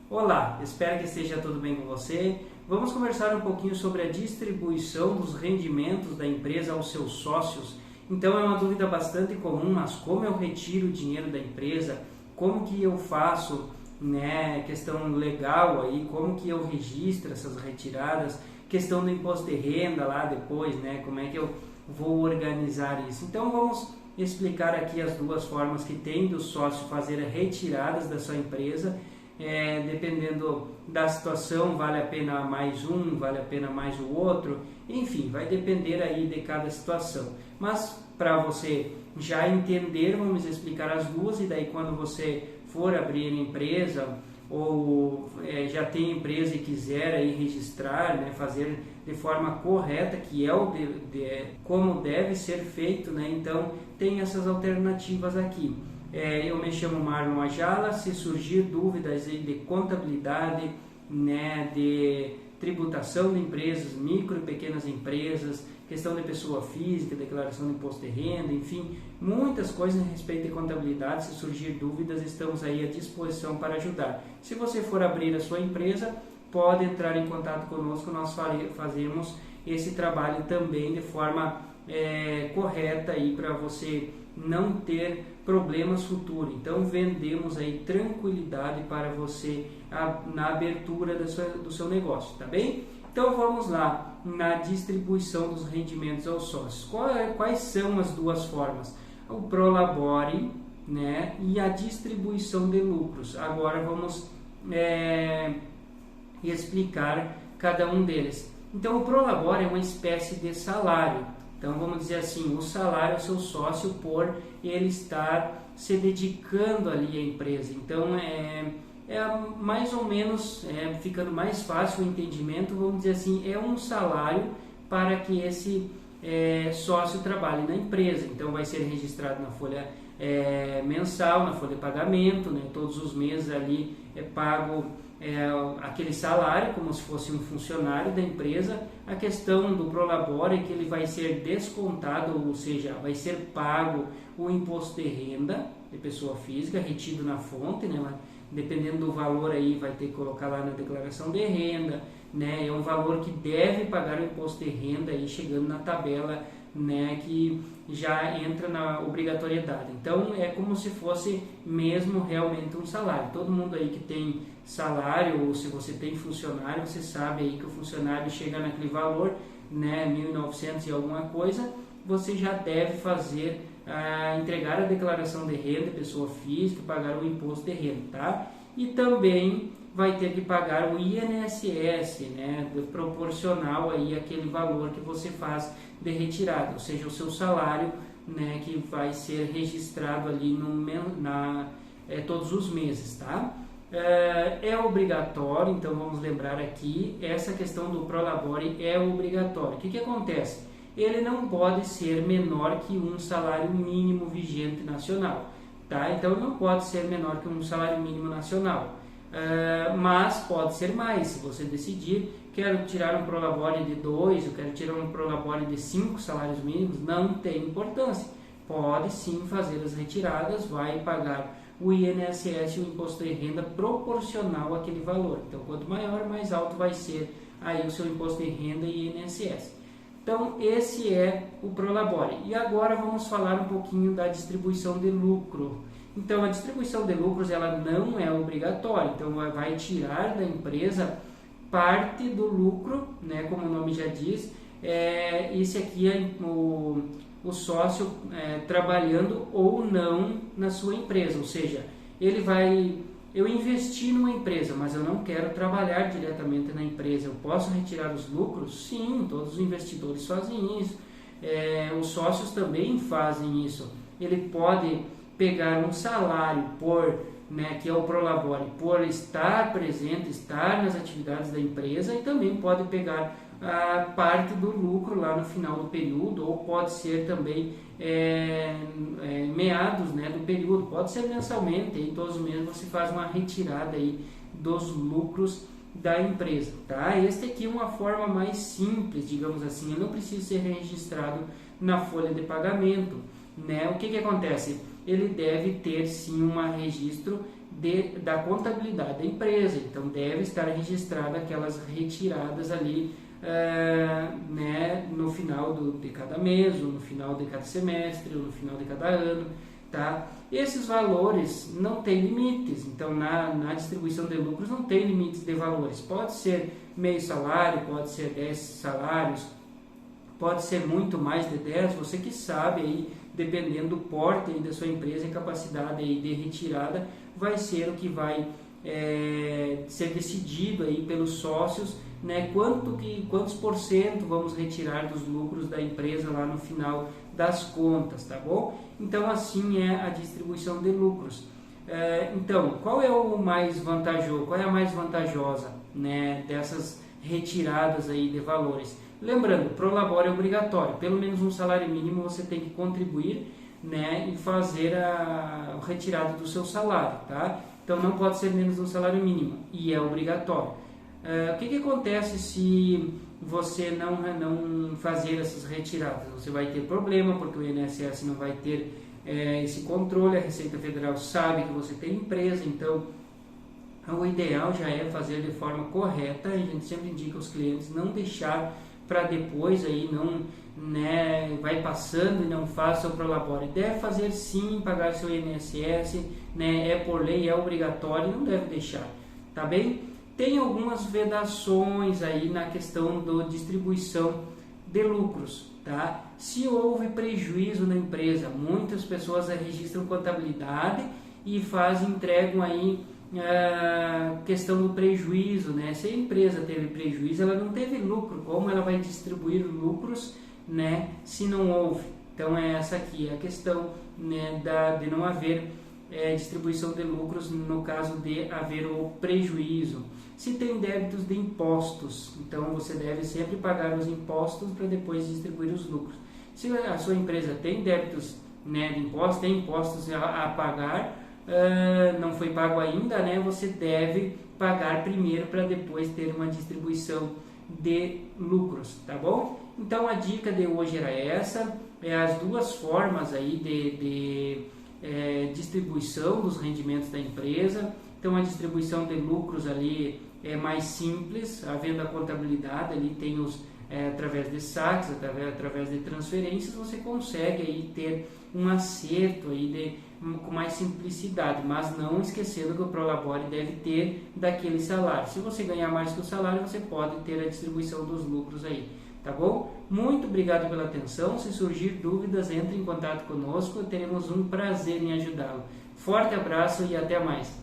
Olá, espero que esteja tudo bem com você. Vamos conversar um pouquinho sobre a distribuição dos rendimentos da empresa aos seus sócios. Então é uma dúvida bastante comum, mas como eu retiro o dinheiro da empresa, como que eu faço, questão legal aí, como que eu registro essas retiradas, questão do imposto de renda lá depois, como é que eu vou organizar isso. Então vamos explicar aqui as duas formas que tem do sócio fazer retiradas da sua empresa. Dependendo da situação, vale a pena mais um, vale a pena mais o outro, enfim, vai depender aí de cada situação. Mas para você já entender, vamos explicar as duas, e daí quando você for abrir empresa ou já tem empresa e quiser aí registrar, fazer de forma correta, que é como deve ser feito, então tem essas alternativas aqui. Eu me chamo Marlon Ajala. Se surgir dúvidas aí de contabilidade, de tributação de empresas, micro e pequenas empresas, questão de pessoa física, declaração de imposto de renda, enfim, muitas coisas a respeito de contabilidade. Se surgir dúvidas, estamos aí à disposição para ajudar. Se você for abrir a sua empresa, pode entrar em contato conosco, nós fazemos esse trabalho também de forma correta aí para você não ter problemas futuros. Então vendemos aí tranquilidade para você na abertura do seu negócio, tá bem? Então vamos lá na distribuição dos rendimentos aos sócios. Quais são as duas formas? O Prolabore, e a distribuição de lucros. Agora vamos explicar cada um deles. Então o Prolabore é uma espécie de salário. Então vamos dizer assim, o salário é o seu sócio por ele estar se dedicando ali à empresa. Então é mais ou menos, ficando mais fácil o entendimento, vamos dizer assim, é um salário para que esse sócio trabalhe na empresa. Então vai ser registrado na folha mensal, na folha de pagamento, todos os meses ali é pago aquele salário como se fosse um funcionário da empresa. A questão do Prolabore é que ele vai ser descontado, ou seja, vai ser pago o imposto de renda de pessoa física, retido na fonte, dependendo do valor aí vai ter que colocar lá na declaração de renda, é um valor que deve pagar o imposto de renda aí chegando na tabela, que já entra na obrigatoriedade. Então é como se fosse mesmo realmente um salário. Todo mundo aí que tem salário, ou se você tem funcionário, você sabe aí que o funcionário chega naquele valor, 1.900 e alguma coisa, você já deve fazer, entregar a declaração de renda, pessoa física, pagar o imposto de renda, tá? E também vai ter que pagar o INSS, proporcional aí àquele valor que você faz de retirada, ou seja, o seu salário, que vai ser registrado ali todos os meses, tá? É obrigatório, então vamos lembrar aqui, essa questão do Prolabore é obrigatório. O que acontece? Ele não pode ser menor que um salário mínimo vigente nacional, tá? Então não pode ser menor que um salário mínimo nacional, mas pode ser mais. Se você decidir, quero tirar um Prolabore de 2, eu quero tirar um Prolabore de 5 salários mínimos, não tem importância. Pode sim fazer as retiradas, vai pagar o INSS e o imposto de renda proporcional àquele valor. Então, quanto maior, mais alto vai ser aí o seu imposto de renda e INSS. Então, esse é o Prolabore. E agora vamos falar um pouquinho da distribuição de lucro. Então, a distribuição de lucros ela não é obrigatória. Então, vai tirar da empresa parte do lucro, como o nome já diz. Esse aqui é o sócio trabalhando ou não na sua empresa, ou seja, eu investi numa empresa, mas eu não quero trabalhar diretamente na empresa. Eu posso retirar os lucros? Sim, todos os investidores fazem isso, os sócios também fazem isso. Ele pode pegar um salário que é o Prolabore, por estar presente, estar nas atividades da empresa, e também pode pegar a parte do lucro lá no final do período, ou pode ser também meados do período, pode ser mensalmente, em todos os meses você faz uma retirada aí dos lucros da empresa, tá? Este aqui é uma forma mais simples, digamos assim, ele não precisa ser registrado na folha de pagamento, O que acontece? Ele deve ter sim um registro da contabilidade da empresa. Então deve estar registrada aquelas retiradas ali né, no final de cada mês, ou no final de cada semestre, ou no final de cada ano. Tá? Esses valores não têm limites, então na distribuição de lucros não tem limites de valores. Pode ser meio salário, pode ser 10 salários, pode ser muito mais de 10, você que sabe aí, dependendo do porte aí da sua empresa e capacidade aí de retirada, vai ser o que vai ser decidido aí pelos sócios, né, quantos por cento vamos retirar dos lucros da empresa lá no final das contas, tá bom? Então assim é a distribuição de lucros. Então, qual é o mais vantajoso, qual é a mais vantajosa, né, dessas retiradas aí de valores? Lembrando, Prolabore é obrigatório, pelo menos um salário mínimo você tem que contribuir, né, e fazer a retirada do seu salário, tá? Então não pode ser menos de um salário mínimo e é obrigatório. O que acontece se você não fazer essas retiradas? Você vai ter problema, porque o INSS não vai ter esse controle, a Receita Federal sabe que você tem empresa, então o ideal já é fazer de forma correta. A gente sempre indica aos clientes não deixar para depois, aí não, né, vai passando e não faz seu Prolabore. Deve fazer sim, pagar seu INSS, né, é por lei, é obrigatório, não deve deixar, tá bem? Tem algumas vedações aí na questão da distribuição de lucros, tá? Se houve prejuízo na empresa, muitas pessoas registram contabilidade e entregam aí a questão do prejuízo, né? Se a empresa teve prejuízo, ela não teve lucro, como ela vai distribuir lucros, né, se não houve? Então é essa aqui a questão, né, de não haver distribuição de lucros no caso de haver o prejuízo. Se tem débitos de impostos, então você deve sempre pagar os impostos para depois distribuir os lucros. Se a sua empresa tem débitos, né, de impostos, tem impostos a pagar, não foi pago ainda, né, você deve pagar primeiro para depois ter uma distribuição de lucros, tá bom? Então a dica de hoje era essa, as duas formas aí de distribuição dos rendimentos da empresa. Então a distribuição de lucros ali é mais simples, havendo a contabilidade, ali tem através de saques, através de transferências, você consegue aí ter um acerto aí com mais simplicidade, mas não esquecendo que o Prolabore deve ter daquele salário. Se você ganhar mais que o salário, você pode ter a distribuição dos lucros aí, tá bom? Muito obrigado pela atenção. Se surgir dúvidas, entre em contato conosco, teremos um prazer em ajudá-lo. Forte abraço e até mais!